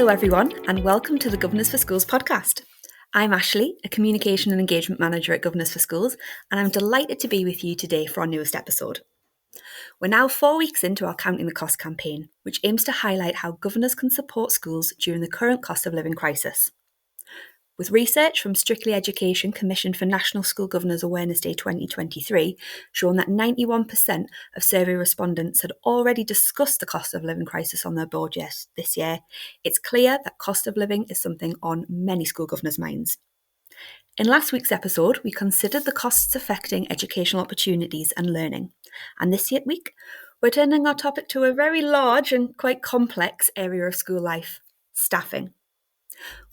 Hello everyone and welcome to the Governors for Schools podcast. I'm Ashley, a Communication and Engagement Manager at Governors for Schools, and I'm delighted to be with you today for our newest episode. We're now 4 weeks into our Counting the Cost campaign, which aims to highlight how governors can support schools during the current cost of living crisis. With research from Strictly Education commissioned for National School Governors Awareness Day 2023 showing that 91% of survey respondents had already discussed the cost of living crisis on their board this year, it's clear that cost of living is something on many school governors' minds. In last week's episode, we considered the costs affecting educational opportunities and learning. And this week, we're turning our topic to a very large and quite complex area of school life: staffing.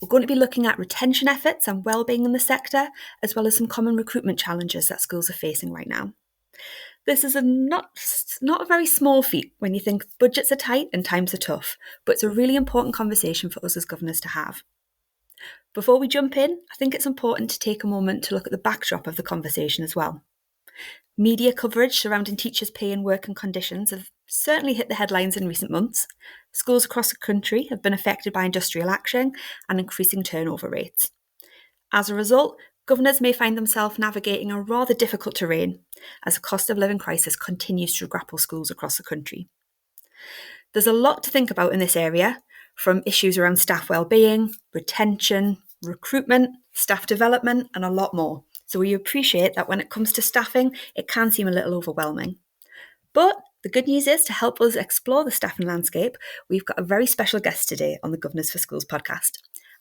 We're going to be looking at retention efforts and wellbeing in the sector, as well as some common recruitment challenges that schools are facing right now. This is not a very small feat when you think budgets are tight and times are tough, but it's a really important conversation for us as governors to have. Before we jump in, I think it's important to take a moment to look at the backdrop of the conversation as well. Media coverage surrounding teachers' pay and working conditions have certainly hit the headlines in recent months. Schools across the country have been affected by industrial action and increasing turnover rates. As a result, governors may find themselves navigating a rather difficult terrain as the cost of living crisis continues to grapple schools across the country. There's a lot to think about in this area, from issues around staff wellbeing, retention, recruitment, staff development, and a lot more. So we appreciate that when it comes to staffing, it can seem a little overwhelming. But the good news is, to help us explore the staffing landscape, we've got a very special guest today on the Governors for Schools podcast.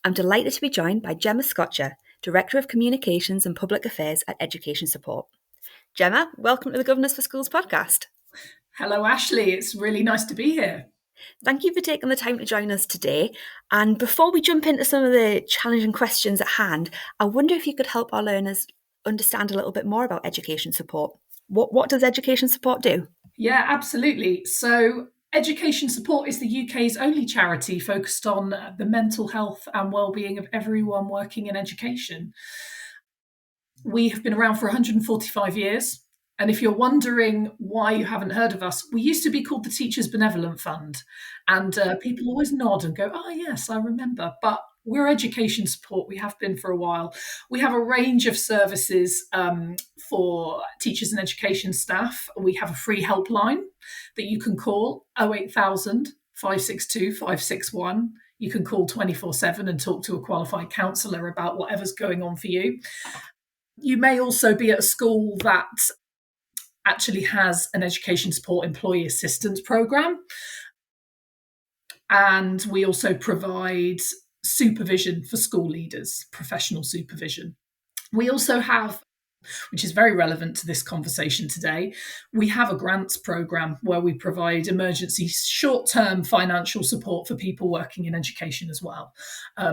I'm delighted to be joined by Gemma Scotcher, Director of Communications and Public Affairs at Education Support. Gemma, welcome to the Governors for Schools podcast. Hello, Ashley. It's really nice to be here. Thank you for taking the time to join us today. And before we jump into some of the challenging questions at hand, I wonder if you could help our learners understand a little bit more about Education Support. What does Education Support do? Yeah, absolutely. So Education Support is the UK's only charity focused on the mental health and wellbeing of everyone working in education. We have been around for 145 years. And if you're wondering why you haven't heard of us, we used to be called the Teachers Benevolent Fund. And people always nod and go, oh, yes, I remember. But we're Education Support. We have been for a while. We have a range of services for teachers and education staff. We have a free helpline that you can call 08000 562 561. You can call 24/7 and talk to a qualified counsellor about whatever's going on for you. You may also be at a school that actually has an Education Support Employee Assistance Programme. And we also provide supervision for school leaders, professional supervision. We also have, which is very relevant to this conversation today, we have a grants programme where we provide emergency short-term financial support for people working in education as well.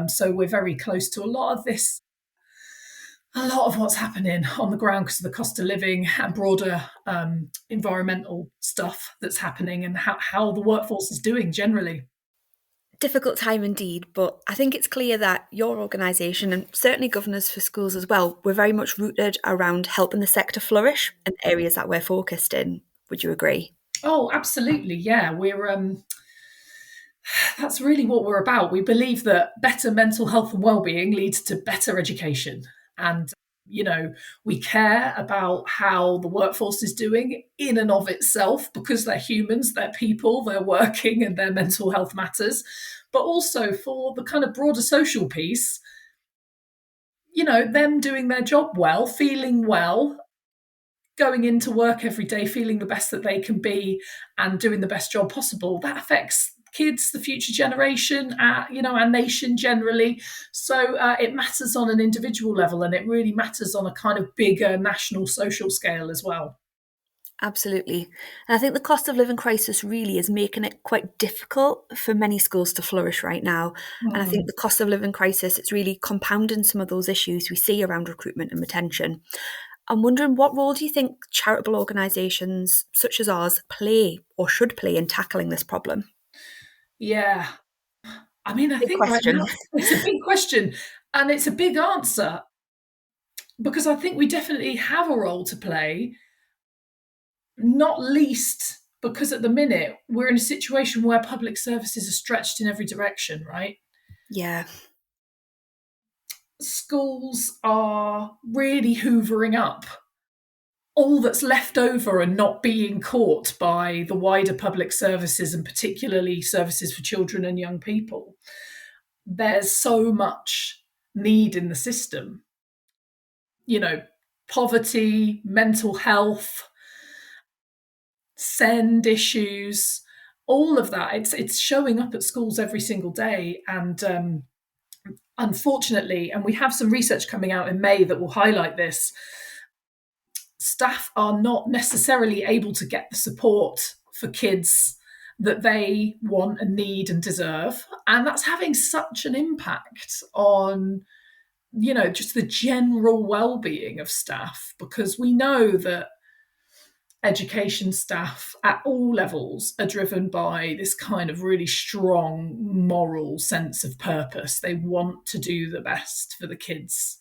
So we're very close to a lot of what's happening on the ground because of the cost of living and broader environmental stuff that's happening and how the workforce is doing generally. Difficult time indeed, but I think it's clear that your organisation, and certainly Governors for Schools as well, we're very much rooted around helping the sector flourish in the areas that we're focused in. Would you agree? Oh, absolutely. Yeah, we're that's really what we're about. We believe that better mental health and wellbeing leads to better education. And, we care about how the workforce is doing in and of itself because they're humans, they're people, they're working and their mental health matters. But also for the kind of broader social piece, them doing their job well, feeling well, going into work every day, feeling the best that they can be and doing the best job possible. That affects kids, the future generation, our nation generally. So it matters on an individual level, and it really matters on a kind of bigger national social scale as well. Absolutely. And I think the cost of living crisis really is making it quite difficult for many schools to flourish right now. And I think the cost of living crisis, it's really compounding some of those issues we see around recruitment and retention. I'm wondering, what role do you think charitable organisations such as ours play or should play in tackling this problem? Yeah. I mean, I think right now it's a big question and it's a big answer because I think we definitely have a role to play, not least because at the minute we're in a situation where public services are stretched in every direction, right? Yeah. Schools are really hoovering up all that's left over and not being caught by the wider public services, and particularly services for children and young people. There's so much need in the system. Poverty, mental health, send issues, all of that. It's showing up at schools every single day. And unfortunately, and we have some research coming out in May that will highlight this, staff are not necessarily able to get the support for kids that they want and need and deserve. And that's having such an impact on, just the general well-being of staff, because we know that education staff at all levels are driven by this kind of really strong moral sense of purpose. They want to do the best for the kids,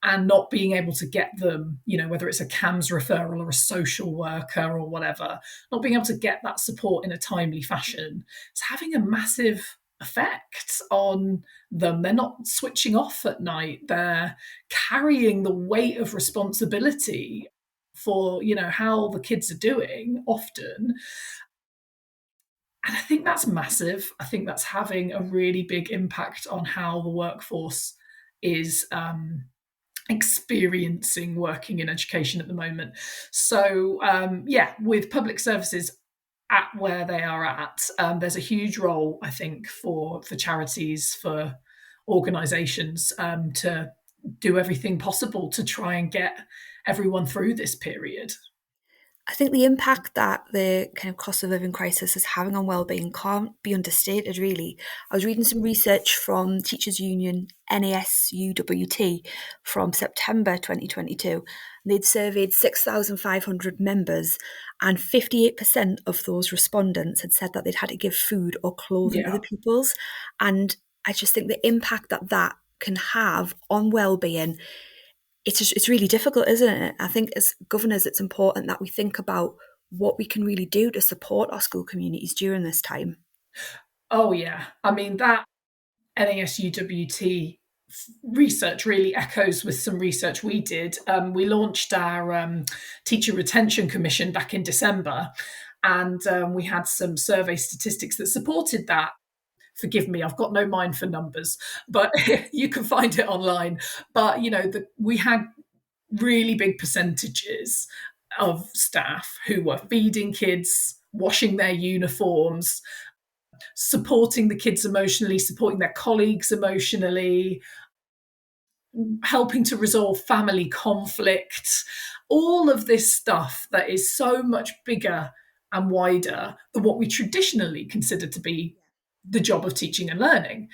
and not being able to get them, whether it's a CAMS referral or a social worker or whatever, not being able to get that support in a timely fashion, it's having a massive effect on them. They're not switching off at night. They're carrying the weight of responsibility for, how the kids are doing often. And I think that's massive. I think that's having a really big impact on how the workforce is experiencing working in education at the moment. So, with public services at where they are at, there's a huge role, I think, for charities, for organisations to do everything possible to try and get everyone through this period. I think the impact that the kind of cost of living crisis is having on wellbeing can't be understated, really. I was reading some research from Teachers Union NASUWT from September 2022. They'd surveyed 6,500 members, and 58% of those respondents had said that they'd had to give food or clothing to the pupils. And I just think the impact that that can have on wellbeing, it's really difficult, isn't it? I think as governors, it's important that we think about what we can really do to support our school communities during this time. Oh, yeah. I mean, that NASUWT research really echoes with some research we did. We launched our Teacher Retention Commission back in December, and we had some survey statistics that supported that. Forgive me, I've got no mind for numbers, but you can find it online. But, we had really big percentages of staff who were feeding kids, washing their uniforms, supporting the kids emotionally, supporting their colleagues emotionally, helping to resolve family conflict, all of this stuff that is so much bigger and wider than what we traditionally consider to be the job of teaching and learning.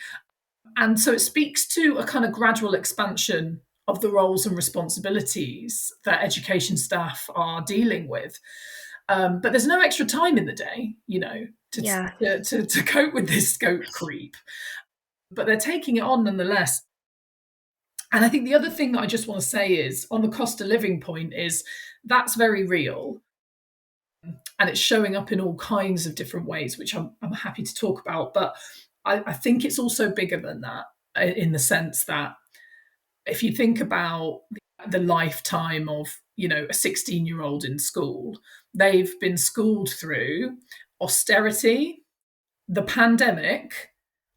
And so it speaks to a kind of gradual expansion of the roles and responsibilities that education staff are dealing with. But there's no extra time in the day, to cope with this scope creep. But they're taking it on nonetheless. And I think the other thing that I just want to say is, on the cost of living point, is that's very real. And it's showing up in all kinds of different ways, which I'm happy to talk about. But I think it's also bigger than that, in the sense that if you think about the lifetime of, a 16-year-old in school, they've been schooled through austerity, the pandemic,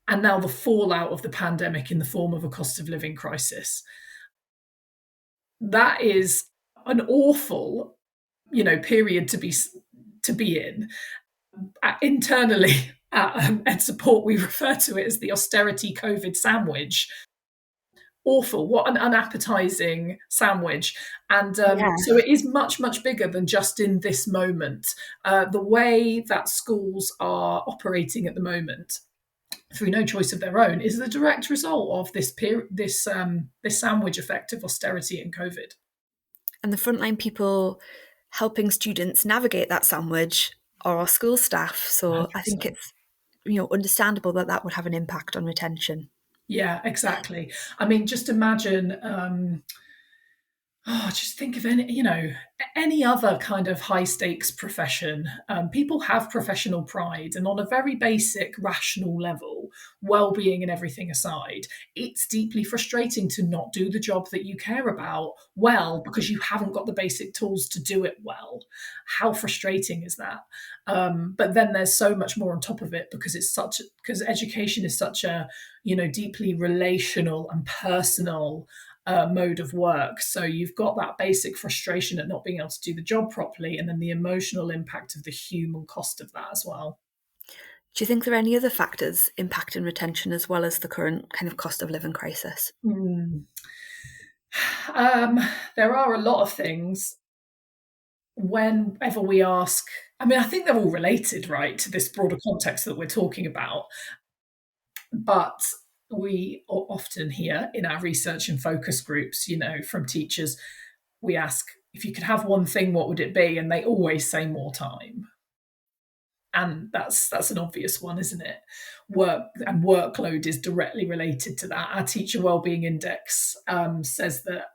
and now the fallout of the pandemic in the form of a cost of living crisis. That is an awful, period to be in. Internally at Ed Support, we refer to it as the austerity COVID sandwich. Awful, what an unappetizing sandwich. And so it is much, much bigger than just in this moment. The way that schools are operating at the moment, through no choice of their own, is the direct result of this sandwich effect of austerity and COVID. And the frontline people helping students navigate that sandwich are our school staff. So 100%. I think it's understandable that would have an impact on retention. Yeah, exactly. I mean, just imagine just think of any other kind of high stakes profession. People have professional pride, and on a very basic, rational level, well-being and everything aside, it's deeply frustrating to not do the job that you care about well because you haven't got the basic tools to do it well. How frustrating is that? But then there's so much more on top of it because education is such a deeply relational and personal mode of work. So you've got that basic frustration at not being able to do the job properly, and then the emotional impact of the human cost of that as well. Do you think there are any other factors impacting retention as well as the current kind of cost of living crisis? Mm. There are a lot of things. Whenever we ask, I mean, I think they're all related, right, to this broader context that we're talking about. But we often hear in our research and focus groups, from teachers, we ask, if you could have one thing, what would it be? And they always say more time. And that's an obvious one, isn't it? Work and workload is directly related to that. Our teacher wellbeing index says that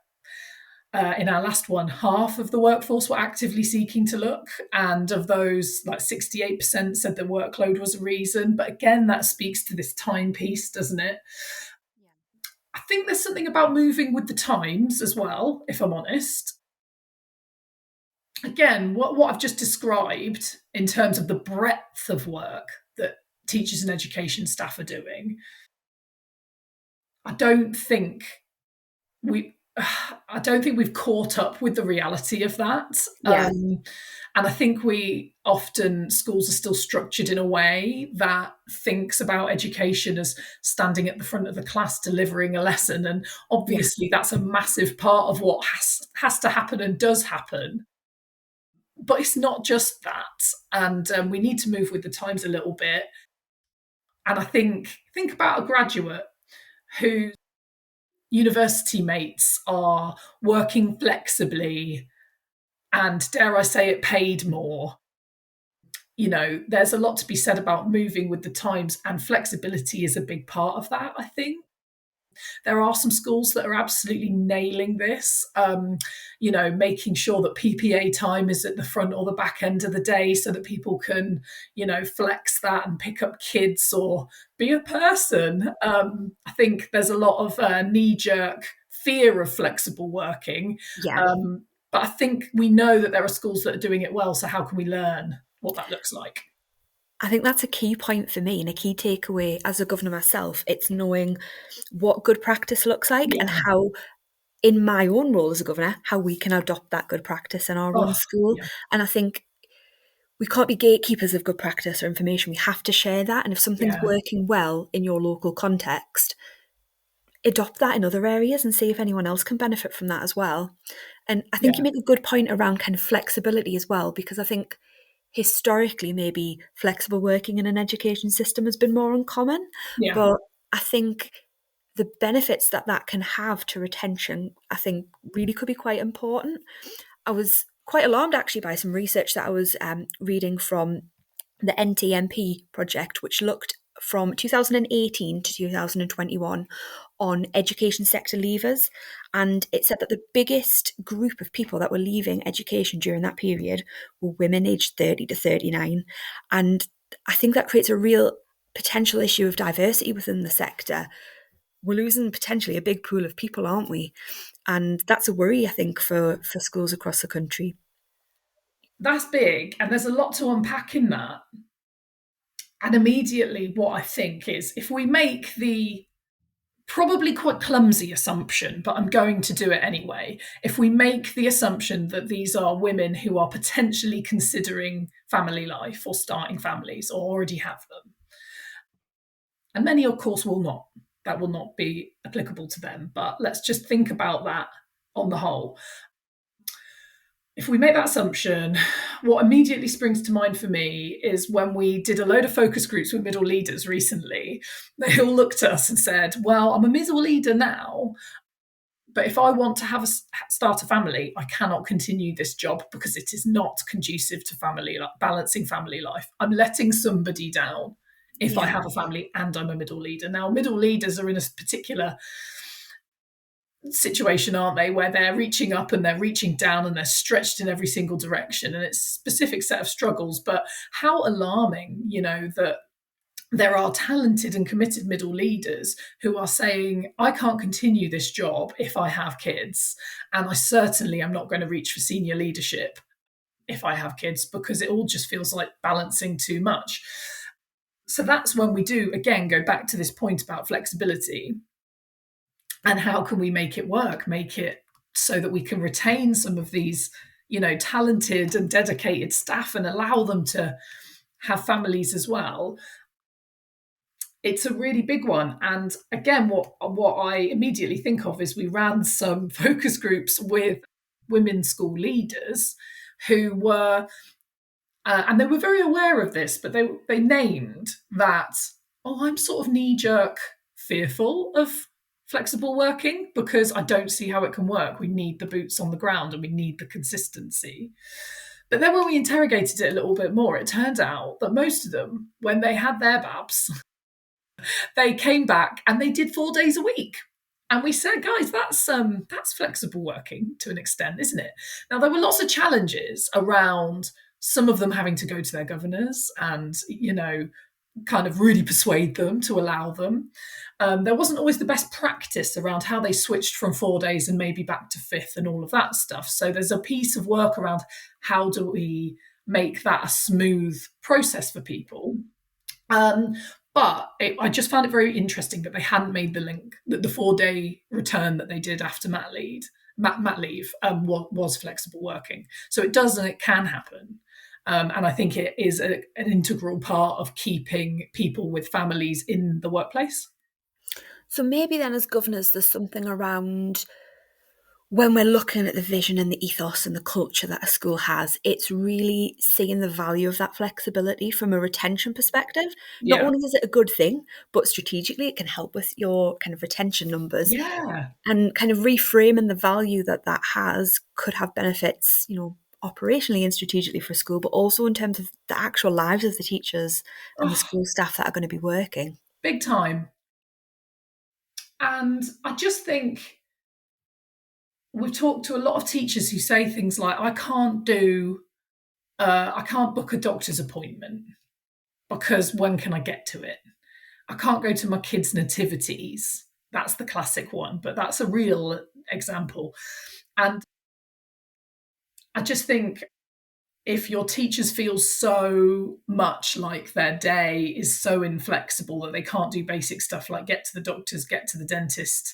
in our last one, half of the workforce were actively seeking to look, and of those, like 68% said the workload was a reason. But again, that speaks to this time piece, doesn't it? Yeah. I think there's something about moving with the times as well, if I'm honest. Again, what I've just described in terms of the breadth of work that teachers and education staff are doing, I don't think we I don't think we've caught up with the reality of that. Yeah. And I think schools are still structured in a way that thinks about education as standing at the front of the class delivering a lesson. And Yeah. obviously, that's a massive part of what has to happen and does happen. But it's not just that. And we need to move with the times a little bit. And I think about a graduate who university mates are working flexibly and, dare I say it, paid more. There's a lot to be said about moving with the times, and flexibility is a big part of that, I think. There are some schools that are absolutely nailing this, making sure that PPA time is at the front or the back end of the day so that people can, flex that and pick up kids or be a person. I think there's a lot of knee-jerk fear of flexible working. Yeah. But I think we know that there are schools that are doing it well. So how can we learn what that looks like? I think that's a key point for me and a key takeaway as a governor myself. It's knowing what good practice looks like and Yeah. how, in my own role as a governor, how we can adopt that good practice in our own Oh, school. yeah. And I think we can't be gatekeepers of good practice or information. We have to share that. And if something's Yeah. working well in your local context, adopt that in other areas and see if anyone else can benefit from that as well. And I think Yeah. you make a good point around kind of flexibility as well, because I think historically maybe flexible working in an education system has been more uncommon. Yeah. But I think the benefits that that can have to retention, I think really could be quite important. I was quite alarmed actually by some research that I was reading from the NTMP project, which looked from 2018 to 2021 on education sector leavers. And it said that the biggest group of people that were leaving education during that period were women aged 30 to 39. And I think that creates a real potential issue of diversity within the sector. We're losing potentially a big pool of people, aren't we? And that's a worry, I think, for schools across the country. That's big. And there's a lot to unpack in that. And immediately, what I think is, if we make the probably quite clumsy assumption, but I'm going to do it anyway. If we make the assumption that these are women who are potentially considering family life or starting families or already have them, and many, of course, will not, that will not be applicable to them. But let's just think about that on the whole. If we make that assumption, what immediately springs to mind for me is when we did a load of focus groups with middle leaders recently, they all looked at us and said, well, I'm a middle leader now, but if I want to start a family, I cannot continue this job because it is not conducive to balancing family life. I'm letting somebody down if I Yeah. have a family and I'm a middle leader. Now, middle leaders are in a particular situation, aren't they, where they're reaching up and they're reaching down and they're stretched in every single direction, and it's a specific set of struggles. But how alarming, that there are talented and committed middle leaders who are saying, I can't continue this job if I have kids, and I certainly am not going to reach for senior leadership if I have kids, because it all just feels like balancing too much. So that's when we do, again, go back to this point about flexibility and how can we make it work, make it so that we can retain some of these, talented and dedicated staff and allow them to have families as well. It's a really big one. And again, what I immediately think of is we ran some focus groups with women school leaders who were, and they were very aware of this, but they named that, I'm sort of knee-jerk fearful of flexible working because I don't see how it can work. We need the boots on the ground and we need the consistency. But then when we interrogated it a little bit more, it turned out that most of them, when they had their babs, they came back and they did 4 days a week. And we said, guys, that's flexible working to an extent, isn't it? Now, there were lots of challenges around some of them having to go to their governors and, kind of really persuade them to allow them. There wasn't always the best practice around how they switched from 4 days and maybe back to 5th and all of that stuff. So there's a piece of work around how do we make that a smooth process for people. But I just found it very interesting that they hadn't made the link that the 4-day return that they did after mat leave was flexible working. So it does and it can happen. And I think it is an integral part of keeping people with families in the workplace. So maybe then as governors, there's something around when we're looking at the vision and the ethos and the culture that a school has, it's really seeing the value of that flexibility from a retention perspective. Not Yeah. only is it a good thing, but strategically it can help with your kind of retention numbers. Yeah. And kind of reframing the value that has could have benefits, operationally and strategically for school, but also in terms of the actual lives of the teachers and the school staff that are going to be working. Big time. And I just think we've talked to a lot of teachers who say things like, I can't book a doctor's appointment because when can I get to it? I can't go to my kids' nativities. That's the classic one, but that's a real example. And I just think if your teachers feel so much like their day is so inflexible that they can't do basic stuff like get to the doctors, get to the dentist,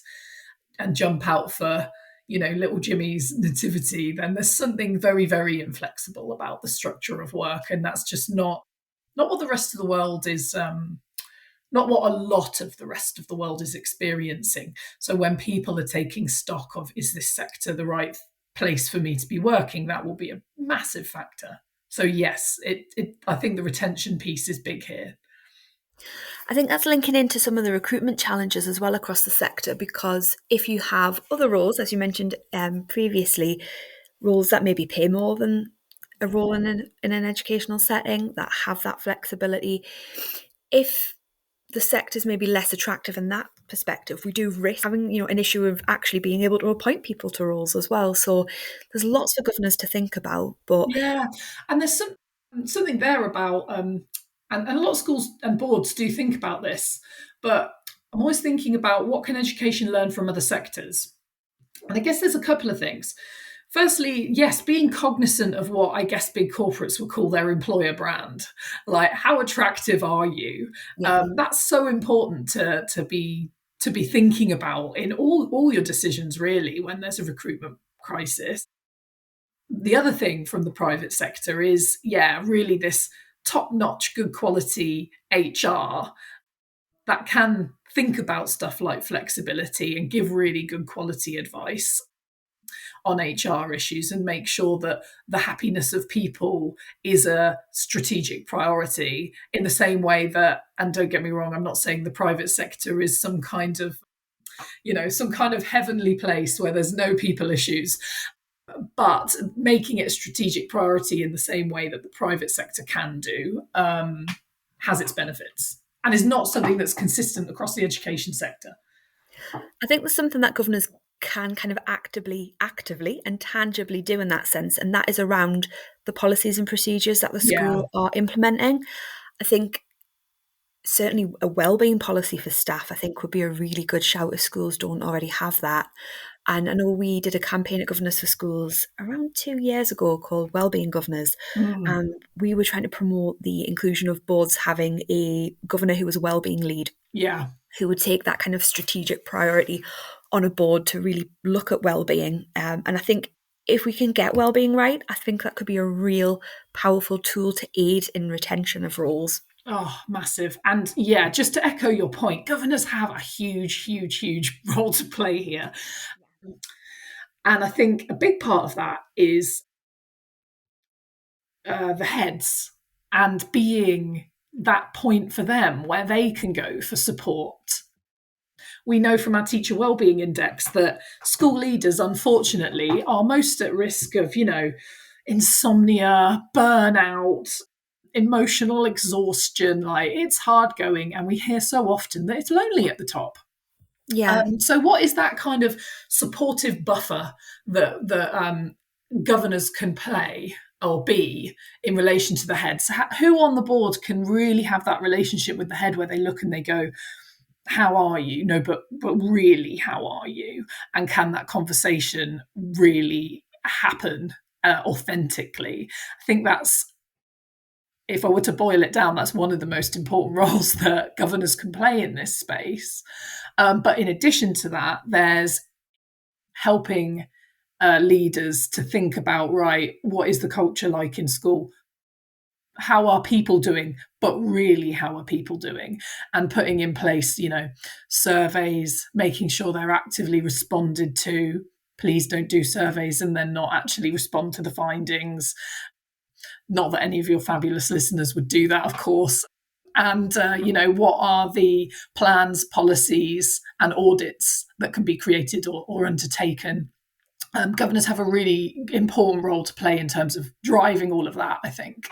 and jump out for, little Jimmy's nativity, then there's something very, very inflexible about the structure of work. And that's just not what the rest of the world is, not what a lot of the rest of the world is experiencing. So when people are taking stock of, is this sector the right place for me to be working, that will be a massive factor. So yes, I think the retention piece is big here. I think that's linking into some of the recruitment challenges as well across the sector, because if you have other roles, as you mentioned previously, roles that maybe pay more than a role in an educational setting that have that flexibility, if the sector's maybe less attractive in that perspective, we do risk having an issue of actually being able to appoint people to roles as well. So there's lots for governors to think about. But yeah, and there's something there about and a lot of schools and boards do think about this, but I'm always thinking about what can education learn from other sectors. And I guess there's a couple of things. Firstly, yes, being cognizant of what I guess big corporates would call their employer brand. Like, how attractive are you? yeah. That's so important to be thinking about in all your decisions, really, when there's a recruitment crisis. The other thing from the private sector is, really this top-notch, good quality HR that can think about stuff like flexibility and give really good quality advice on HR issues and make sure that the happiness of people is a strategic priority in the same way that, and don't get me wrong, I'm not saying the private sector is some kind of heavenly place where there's no people issues, but making it a strategic priority in the same way that the private sector can do has its benefits and is not something that's consistent across the education sector. I think there's something that governors can kind of actively and tangibly do in that sense, and that is around the policies and procedures that the Yeah. school are implementing. I think certainly a wellbeing policy for staff, I think, would be a really good shout if schools don't already have that. And I know we did a campaign at Governors for Schools around 2 years ago called Wellbeing Governors. Mm. We were trying to promote the inclusion of boards having a governor who was a wellbeing lead, Yeah. who would take that kind of strategic priority on a board to really look at well-being. And I think if we can get well-being right, I think that could be a real powerful tool to aid in retention of roles. Oh, massive. And yeah, just to echo your point, governors have a huge, huge, huge role to play here. And I think a big part of that is the heads and being that point for them where they can go for support. We know from our teacher wellbeing index that school leaders, unfortunately, are most at risk of, insomnia, burnout, emotional exhaustion. Like, it's hard going, and we hear so often that it's lonely at the top. Yeah. So what is that kind of supportive buffer that governors can play or be in relation to the head? So who on the board can really have that relationship with the head where they look and they go, how are you? No, but really, how are you? And can that conversation really happen authentically? I think that's, if I were to boil it down, that's one of the most important roles that governors can play in this space. But in addition to that, there's helping leaders to think about, right, what is the culture like in school? How are people doing? But really, how are people doing? And putting in place, surveys, making sure they're actively responded to. Please don't do surveys and then not actually respond to the findings. Not that any of your fabulous listeners would do that, of course. And, what are the plans, policies, and audits that can be created or undertaken? Governors have a really important role to play in terms of driving all of that, I think.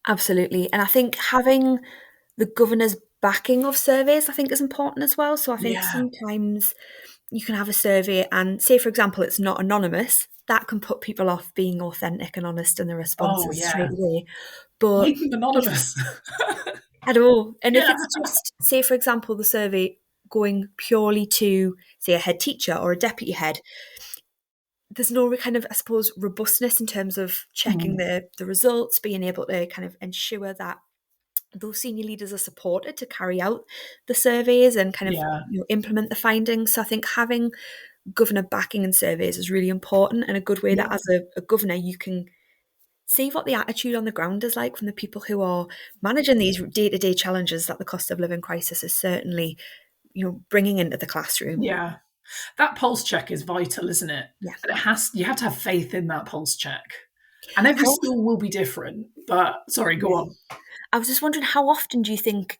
Absolutely. And I think having the governor's backing of surveys, I think, is important as well. So I think Yeah. sometimes you can have a survey and say, for example, it's not anonymous. That can put people off being authentic and honest in their Oh, responses straight yeah. away. But Make them if anonymous. at all, and if Yeah. it's just, say, for example, the survey going purely to, say, a head teacher or a deputy head, there's no kind of, I suppose, robustness in terms of checking Mm. the results, being able to kind of ensure that those senior leaders are supported to carry out the surveys and kind of Yeah. implement the findings. So I think having governor backing in surveys is really important, and a good way Yeah. that as a governor you can see what the attitude on the ground is like from the people who are managing these day-to-day challenges that the cost of living crisis is certainly bringing into the classroom. Yeah. That pulse check is vital, isn't it? Yeah. And you have to have faith in that pulse check. And every How, school will be different. But sorry, go yeah. on. I was just wondering, how often do you think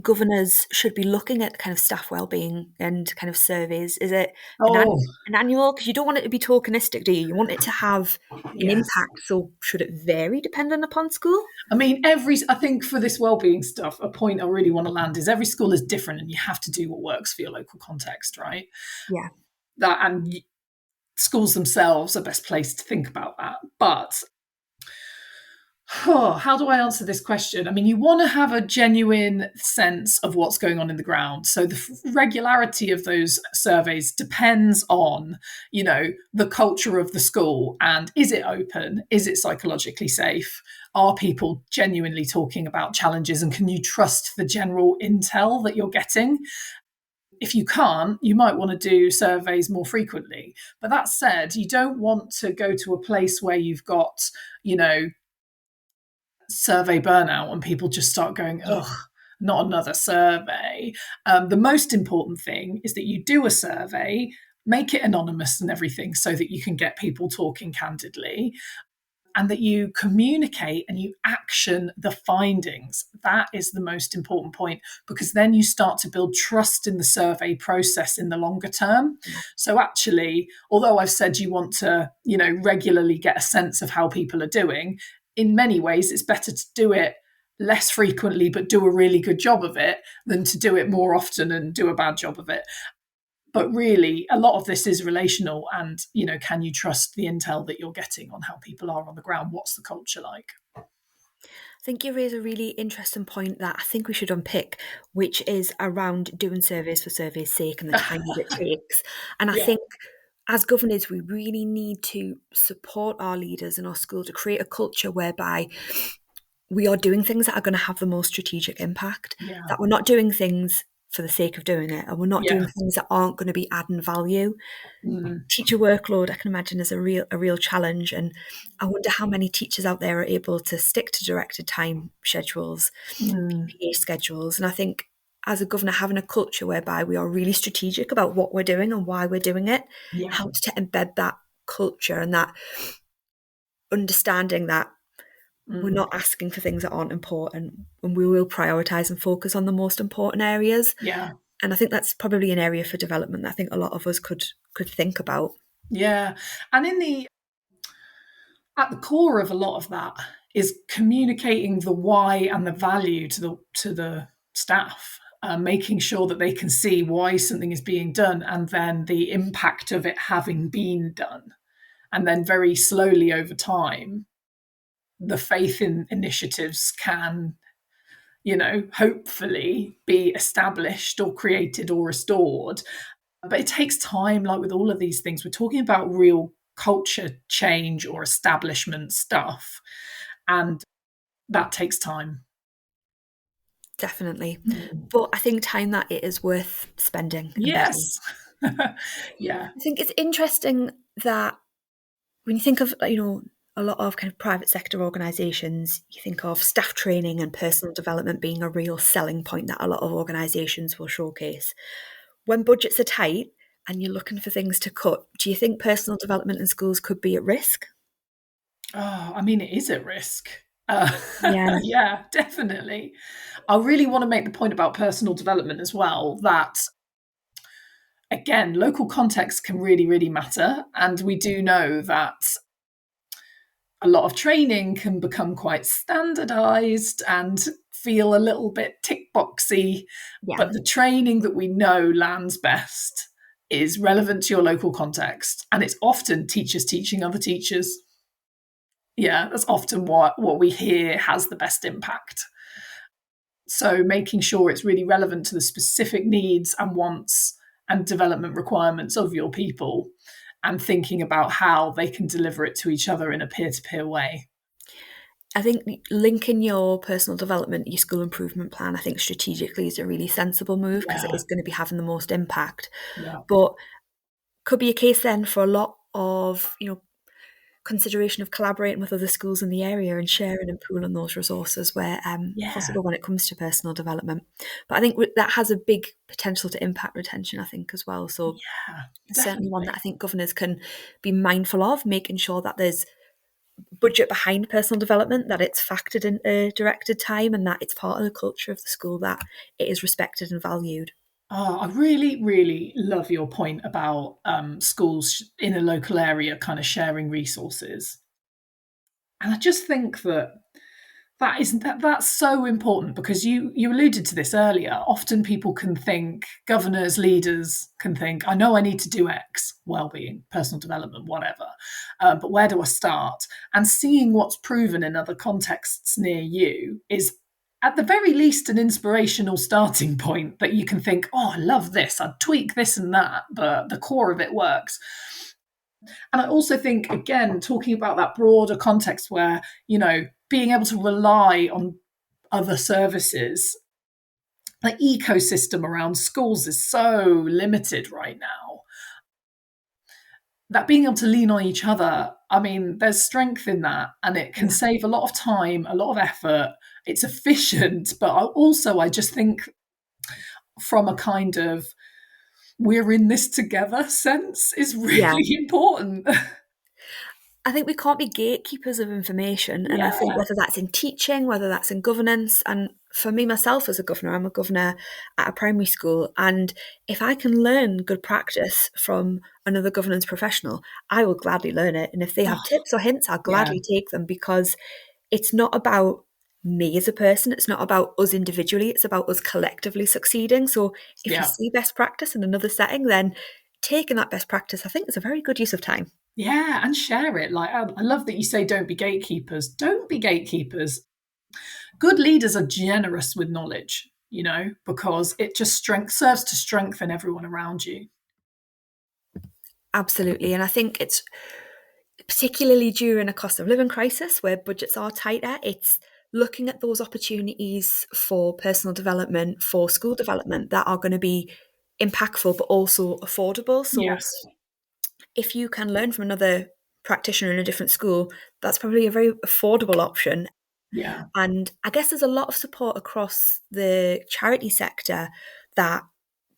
governors should be looking at kind of staff wellbeing and kind of surveys? Is it Oh, an annual? Because you don't want it to be tokenistic, do you? You want it to have an yes. impact. So should it vary depending upon school? I mean, I think for this wellbeing stuff, a point I really want to land is every school is different and you have to do what works for your local context, right? Yeah. Schools themselves are best placed to think about that. But how do I answer this question? I mean, you want to have a genuine sense of what's going on in the ground. So the regularity of those surveys depends on, the culture of the school, and is it open? Is it psychologically safe? Are people genuinely talking about challenges, and can you trust the general intel that you're getting? If you can't, you might want to do surveys more frequently. But that said, you don't want to go to a place where you've got, survey burnout and people just start going, Yeah. ugh, not another survey. The most important thing is that you do a survey, make it anonymous and everything so that you can get people talking candidly, and that you communicate and you action the findings. That is the most important point, because then you start to build trust in the survey process in the longer term. So actually, although I've said you want to, regularly get a sense of how people are doing, in many ways, it's better to do it less frequently, but do a really good job of it, than to do it more often and do a bad job of it. But really, a lot of this is relational, and can you trust the intel that you're getting on how people are on the ground? What's the culture like? I think you raise a really interesting point that I think we should unpick, which is around doing surveys for survey's sake and the time that it takes. And I Yeah, think as governors, we really need to support our leaders in our school to create a culture whereby we are doing things that are going to have the most strategic impact, yeah, that we're not doing things for the sake of doing it, and we're not yeah. doing things that aren't going to be adding value. Mm, Teacher workload, I can imagine, is a real challenge, and I wonder how many teachers out there are able to stick to directed time schedules, mm, PPA schedules. And I think as a governor, having a culture whereby we are really strategic about what we're doing and why we're doing it yeah. helps to embed that culture and that understanding that we're Mm, not asking for things that aren't important, and we will prioritize and focus on the most important areas. yeah. And I think that's probably an area for development that I think a lot of us could think about. Yeah. And at the core of a lot of that is communicating the why and the value to the staff, making sure that they can see why something is being done and then the impact of it having been done. And then very slowly over time, the faith in initiatives can, hopefully be established or created or restored. But it takes time, like with all of these things. We're talking about real culture change or establishment stuff. And that takes time. Definitely. Mm. But I think time that it is worth spending embedding. Yes. Yeah. I think it's interesting that when you think of, a lot of kind of private sector organisations, you think of staff training and personal development being a real selling point that a lot of organisations will showcase. When budgets are tight and you're looking for things to cut, do you think personal development in schools could be at risk? Oh, I mean, it is at risk. Uh, Yeah, yeah, definitely. I really want to make the point about personal development as well that, again, local context can really, really matter. And we do know that a lot of training can become quite standardized and feel a little bit tick boxy. yeah, But the training that we know lands best is relevant to your local context. And it's often teachers teaching other teachers. Yeah, that's often what we hear has the best impact. So making sure it's really relevant to the specific needs and wants and development requirements of your people and thinking about how they can deliver it to each other in a peer-to-peer way. I think linking your personal development, your school improvement plan, I think strategically is a really sensible move because it Yeah, is going to be having the most impact. yeah, But could be a case then for a lot of, consideration of collaborating with other schools in the area and sharing and pooling those resources where yeah, possible when it comes to personal development. But I think that has a big potential to impact retention, I think, as well. So yeah, it's certainly one that I definitely. think governors can be mindful of, making sure that there's budget behind personal development, that it's factored in a directed time, and that it's part of the culture of the school, that it is respected and valued. Oh, I really, really love your point about schools in a local area kind of sharing resources. And I just think that that's so important because you alluded to this earlier. Often people can think, governors, leaders can think, I know I need to do X, well-being, personal development, whatever, but where do I start? And seeing what's proven in other contexts near you is at the very least an inspirational starting point that you can think, oh, I love this, I'd tweak this and that, but the core of it works. And I also think, again, talking about that broader context where, being able to rely on other services, the ecosystem around schools is so limited right now that being able to lean on each other, I mean, there's strength in that and it can Yeah. save a lot of time, a lot of effort. It's efficient, but I just think from a kind of we're in this together sense is Yeah. really important. I think we can't be gatekeepers of information. And I think Yeah. whether that's in teaching, whether that's in governance, and for me, myself as a governor, I'm a governor at a primary school. And if I can learn good practice from another governance professional, I will gladly learn it. And if they have Oh, tips or hints, I'll yeah. gladly take them because it's not about me as a person. It's not about us individually, it's about us collectively succeeding. So if you Yeah. see best practice in another setting, then taking that best practice, I think, is a very good use of time. Yeah, and share it. Like, I love that you say don't be gatekeepers. Don't be gatekeepers. Good leaders are generous with knowledge, because it just serves to strengthen everyone around you. Absolutely. And I think it's particularly during a cost of living crisis where budgets are tighter, it's looking at those opportunities for personal development, for school development that are going to be impactful but also affordable. So Yes. if you can learn from another practitioner in a different school, that's probably a very affordable option. Yeah. And I guess there's a lot of support across the charity sector that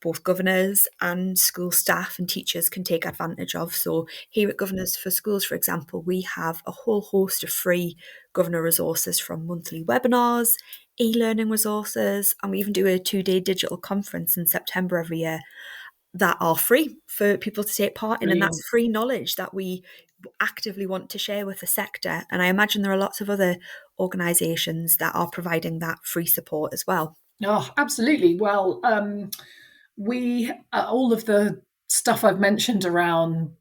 both governors and school staff and teachers can take advantage of. So here at Governors for Schools, for example, we have a whole host of free governor resources, from monthly webinars, e-learning resources, and we even do a 2-day digital conference in September every year that are free for people to take part in. And Brilliant. that's free knowledge that we actively want to share with the sector. And I imagine there are lots of other organisations that are providing that free support as well. Oh, absolutely. Well, we all of the stuff I've mentioned around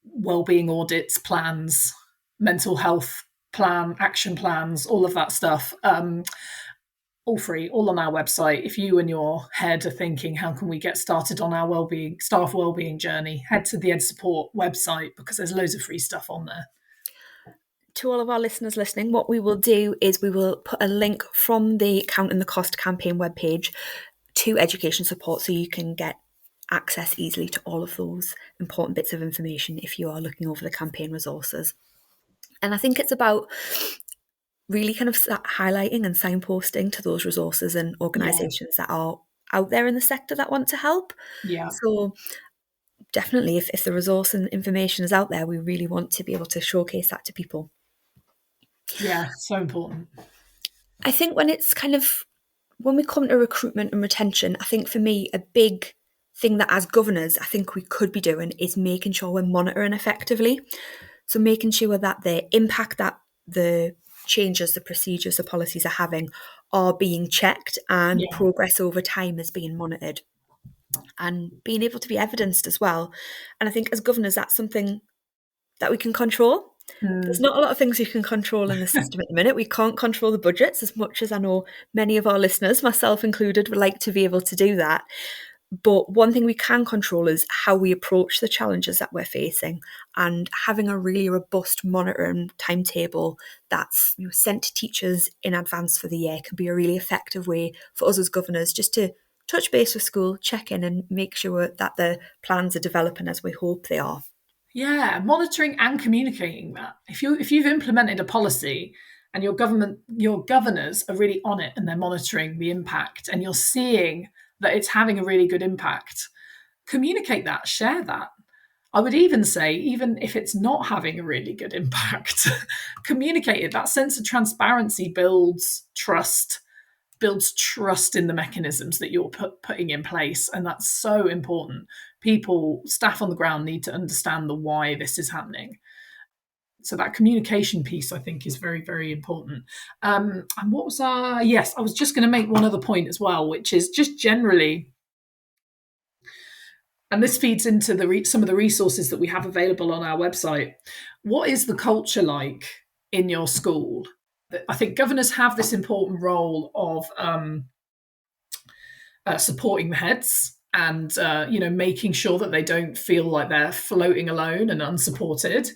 wellbeing audits, plans, mental health action plans, all of that stuff, all free, all on our website. If you and your head are thinking, how can we get started on our staff wellbeing journey, head to the Ed Support website, because there's loads of free stuff on there. To all of our listeners listening, what we will do is we will put a link from the Counting the Cost campaign webpage to education support, so you can get access easily to all of those important bits of information if you are looking over the campaign resources. And I think it's about really kind of highlighting and signposting to those resources and Yeah. organisations that are out there in the sector that want to help. Yeah. So definitely, if the resource and information is out there, we really want to be able to showcase that to people. Yeah. So important. I think when we come to recruitment and retention, I think for me, a big thing that as governors, I think we could be doing is making sure we're monitoring effectively. So making sure that the impact that the changes, the procedures, the policies are having are being checked, and Yeah. progress over time is being monitored and being able to be evidenced as well. And I think as governors, that's something that we can control. There's Mm. not a lot of things we can control in the system at the minute. We can't control the budgets as much as I know many of our listeners, myself included, would like to be able to do that. But one thing we can control is how we approach the challenges that we're facing, and having a really robust monitoring timetable that's sent to teachers in advance for the year can be a really effective way for us as governors just to touch base with school, check in and make sure that the plans are developing as we hope they are. Yeah, monitoring and communicating that. If you've implemented a policy and your governors are really on it and they're monitoring the impact and you're seeing that it's having a really good impact, communicate that, share that. I would even say, even if it's not having a really good impact, communicate it. That sense of transparency builds trust in the mechanisms that you're putting in place. And that's so important. Staff on the ground need to understand the why this is happening. So that communication piece, I think, is very, very important. And what was yes, I was just going to make one other point as well, which is just generally, and this feeds into some of the resources that we have available on our website. What is the culture like in your school? I think governors have this important role of supporting the heads and making sure that they don't feel like they're floating alone and unsupported.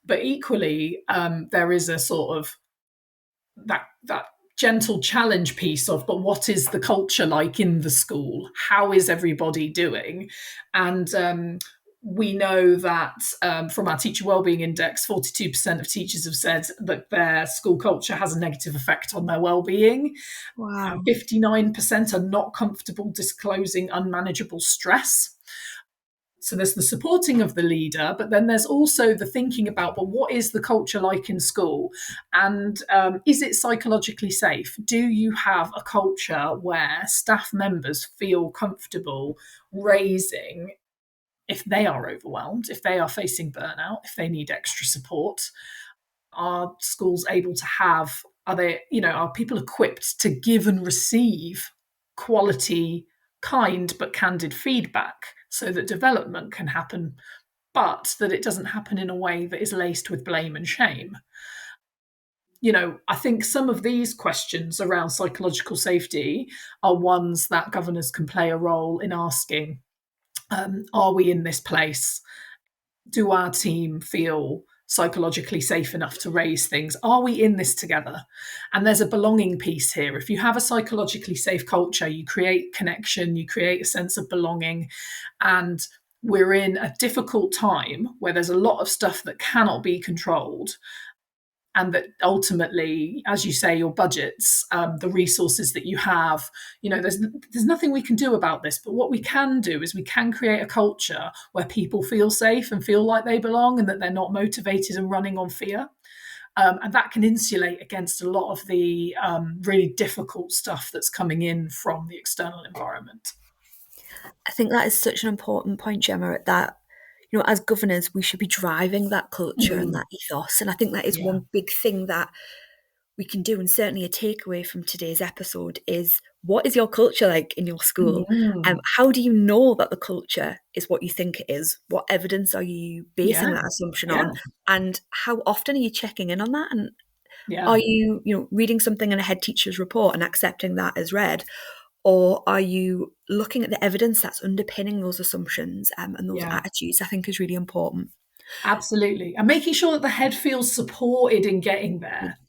But equally, there is a sort of that gentle challenge piece of, but what is the culture like in the school? How is everybody doing? And we know that from our teacher wellbeing index, 42% of teachers have said that their school culture has a negative effect on their wellbeing. Wow. 59% are not comfortable disclosing unmanageable stress. So there's the supporting of the leader, but then there's also the thinking about, well, what is the culture like in school? And is it psychologically safe? Do you have a culture where staff members feel comfortable raising if they are overwhelmed, if they are facing burnout, if they need extra support? Are schools able to have are people equipped to give and receive quality, kind but candid feedback so that development can happen, but that it doesn't happen in a way that is laced with blame and shame? I think some of these questions around psychological safety are ones that governors can play a role in asking. Are we in this place? Do our team feel psychologically safe enough to raise things? Are we in this together? And there's a belonging piece here. If you have a psychologically safe culture, you create connection, you create a sense of belonging. And we're in a difficult time where there's a lot of stuff that cannot be controlled, and that ultimately, as you say, your budgets, the resources that you have, there's nothing we can do about this. But what we can do is we can create a culture where people feel safe and feel like they belong, and that they're not motivated and running on fear. And that can insulate against a lot of the really difficult stuff that's coming in from the external environment. I think that is such an important point, Gemma, that as governors, we should be driving that culture and that ethos. And I think that is one big thing that we can do. And certainly a takeaway from today's episode is, what is your culture like in your school? How do you know that the culture is what you think it is? What evidence are you basing that assumption on? And how often are you checking in on that? And are you, reading something in a head teacher's report and accepting that as read? Or are you looking at the evidence that's underpinning those assumptions and those attitudes? I think is really important. Absolutely. And making sure that the head feels supported in getting there,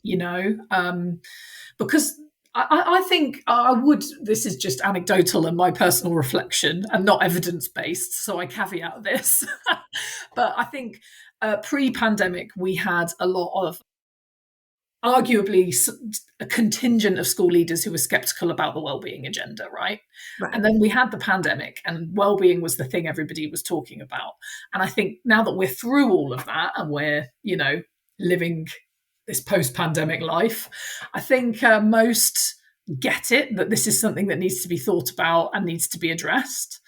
because I think this is just anecdotal and my personal reflection and not evidence-based, so I caveat this. But I think pre-pandemic, we had a lot of arguably a contingent of school leaders who were skeptical about the wellbeing agenda, right? And then we had the pandemic, and wellbeing was the thing everybody was talking about. And I think now that we're through all of that and we're, living this post-pandemic life, I think most get it, that this is something that needs to be thought about and needs to be addressed.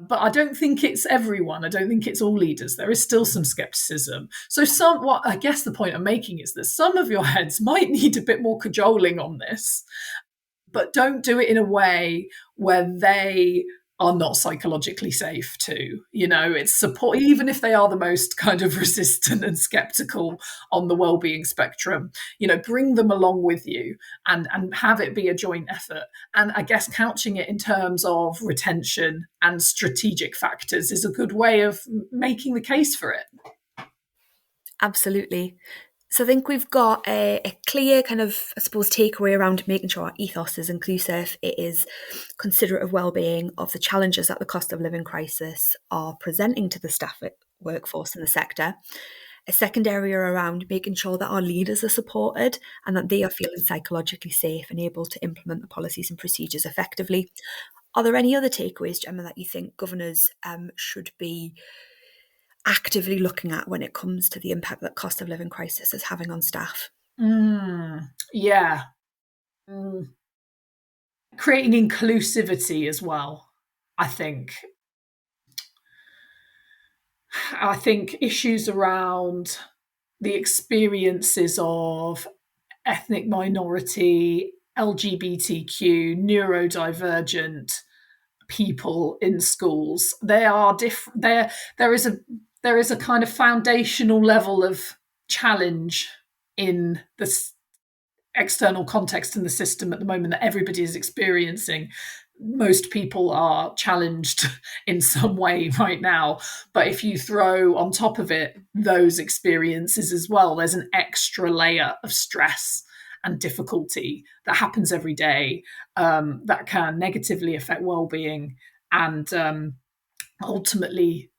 But I don't think it's everyone. I don't think it's all leaders. There is still some skepticism. So what I guess the point I'm making is that some of your heads might need a bit more cajoling on this, but don't do it in a way where they are not psychologically safe too. It's support, even if they are the most kind of resistant and skeptical on the wellbeing spectrum, bring them along with you and have it be a joint effort. And I guess couching it in terms of retention and strategic factors is a good way of making the case for it. Absolutely. So I think we've got a clear kind of, I suppose, takeaway around making sure our ethos is inclusive. It is considerate of well-being, of the challenges that the cost of living crisis are presenting to the staff workforce in the sector. A second area around making sure that our leaders are supported and that they are feeling psychologically safe and able to implement the policies and procedures effectively. Are there any other takeaways, Gemma, that you think governors should be actively looking at when it comes to the impact that cost of living crisis is having on staff? Creating inclusivity as well, I think. Issues around the experiences of ethnic minority, LGBTQ, neurodivergent people in schools, they are different. There is a kind of foundational level of challenge in this external context in the system at the moment that everybody is experiencing. Most people are challenged in some way right now. But if you throw on top of it those experiences as well, there's an extra layer of stress and difficulty that happens every day that can negatively affect well-being and ultimately,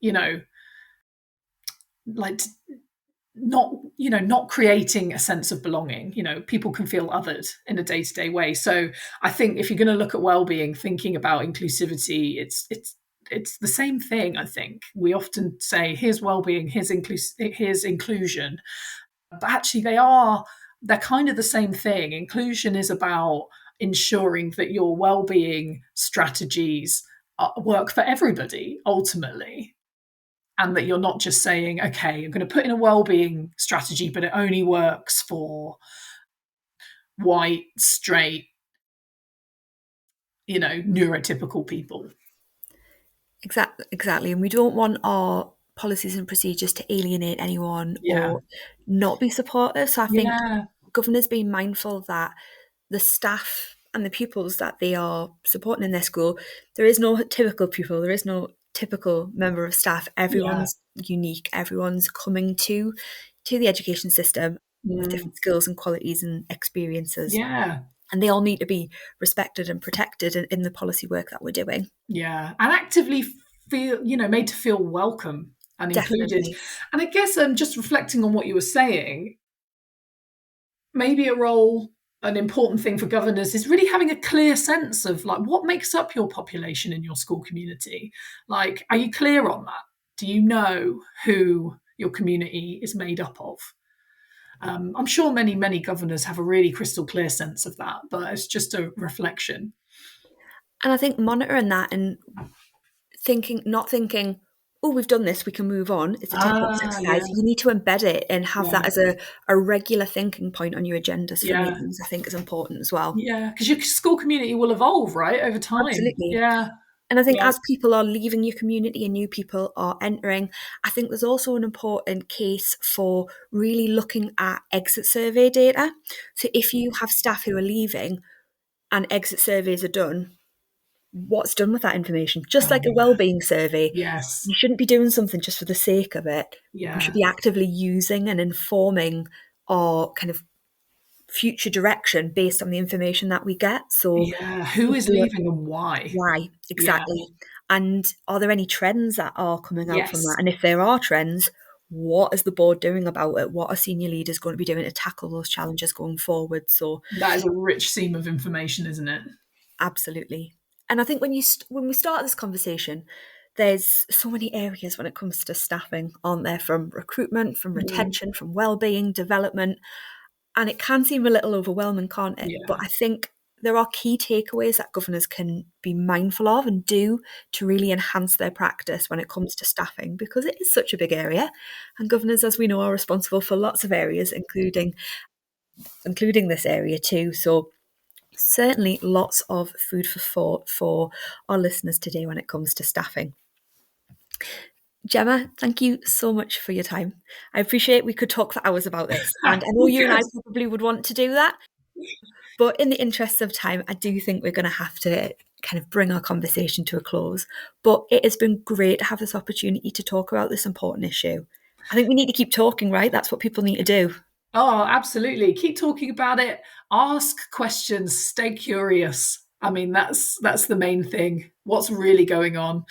not creating a sense of belonging. People can feel othered in a day-to-day way. So I think if you're going to look at well-being, thinking about inclusivity, it's the same thing. I think we often say, here's well-being, here's inclusion, but actually they're kind of the same thing. Inclusion is about ensuring that your well-being strategies work for everybody ultimately. And that you're not just saying, okay, I'm going to put in a well-being strategy, but it only works for white, straight, neurotypical people. Exactly. And we don't want our policies and procedures to alienate anyone Yeah. or not be supportive. So I think Yeah. governors being mindful that the staff and the pupils that they are supporting in their school, there is no typical pupil, there is no typical member of staff. Yeah. Everyone's unique. Everyone's coming to the education system with Mm. different skills and qualities and experiences. Yeah. And they all need to be respected and protected in the policy work that we're doing. Yeah. And actively feel, made to feel welcome and included. Definitely. And I guess just reflecting on what you were saying, maybe an important thing for governors is really having a clear sense of like what makes up your population in your school community. Like, are you clear on that? Do you know who your community is made up of? I'm sure many governors have a really crystal clear sense of that, but it's just a reflection. And I think monitoring that and not thinking, oh, we've done this, we can move on. It's a tick box Yeah, exercise. You need to embed it and have yeah, that as a regular thinking point on your agendas for yeah, meetings, I think is important as well. yeah. Because your school community will evolve, right, over time. Absolutely. Yeah, And I think yeah, as people are leaving your community and new people are entering, I think there's also an important case for really looking at exit survey data. So if you have staff who are leaving and exit surveys are done, what's done with that information? Just oh, like a wellbeing survey, yes, you shouldn't be doing something just for the sake of it. We should yeah, be actively using and informing our kind of future direction based on the information that we get. So yeah. Who if is we leaving and why? why Yeah, exactly? And are there any trends that are coming out from that? yes. And if there are trends, what is the board doing about it? What are senior leaders going to be doing to tackle those challenges going forward? So That is a rich seam of information, isn't it? absolutely. And I think when we start this conversation, there's so many areas when it comes to staffing, aren't there? From recruitment, from Mm, retention, from well-being, development, and it can seem a little overwhelming, can't it? But yeah, I think there are key takeaways that governors can be mindful of and do to really enhance their practice when it comes to staffing, because it is such a big area, and governors, as we know, are responsible for lots of areas, including this area too. So certainly lots of food for thought for our listeners today when it comes to staffing. Gemma, thank you so much for your time. I appreciate we could talk for hours about this, and I know you and I yes. probably would want to do that, but in the interests of time, I do think we're going to have to kind of bring our conversation to a close. But it has been great to have this opportunity to talk about this important issue. I think we need to keep talking, right? That's what people need to do. Oh, absolutely. Keep talking about it. Ask questions. Stay curious. I mean, that's the main thing. What's really going on?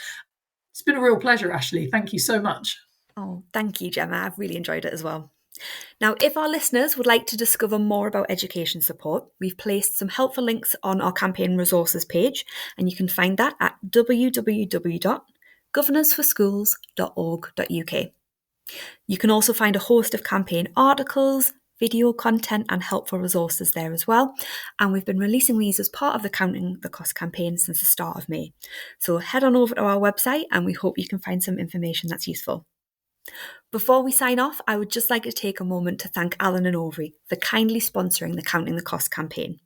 It's been a real pleasure, Ashley. Thank you so much. Oh, thank you, Gemma. I've really enjoyed it as well. Now, if our listeners would like to discover more about education support, we've placed some helpful links on our campaign resources page, and you can find that at www.governorsforschools.org.uk. You can also find a host of campaign articles, video content, and helpful resources there as well. And we've been releasing these as part of the Counting the Cost campaign since the start of May. So head on over to our website and we hope you can find some information that's useful. Before we sign off, I would just like to take a moment to thank Alan and Overy for kindly sponsoring the Counting the Cost campaign.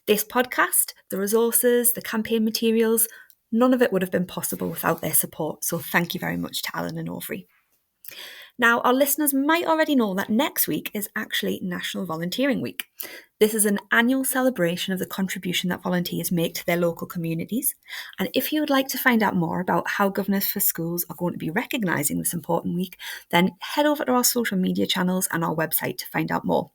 This podcast, the resources, the campaign materials, none of it would have been possible without their support. So thank you very much to Alan and Overy. Now, our listeners might already know that next week is actually National Volunteering Week. This is an annual celebration of the contribution that volunteers make to their local communities. And if you would like to find out more about how Governors for Schools are going to be recognising this important week, then head over to our social media channels and our website to find out more.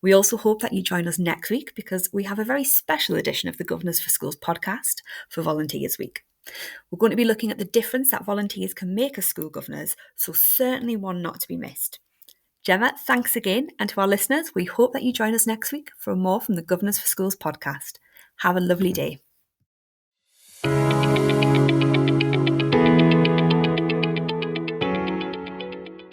We also hope that you join us next week because we have a very special edition of the Governors for Schools podcast for Volunteers Week. We're going to be looking at the difference that volunteers can make as school governors, so certainly one not to be missed. Gemma, thanks again, and to our listeners, we hope that you join us next week for more from the Governors for Schools podcast. Have a lovely day.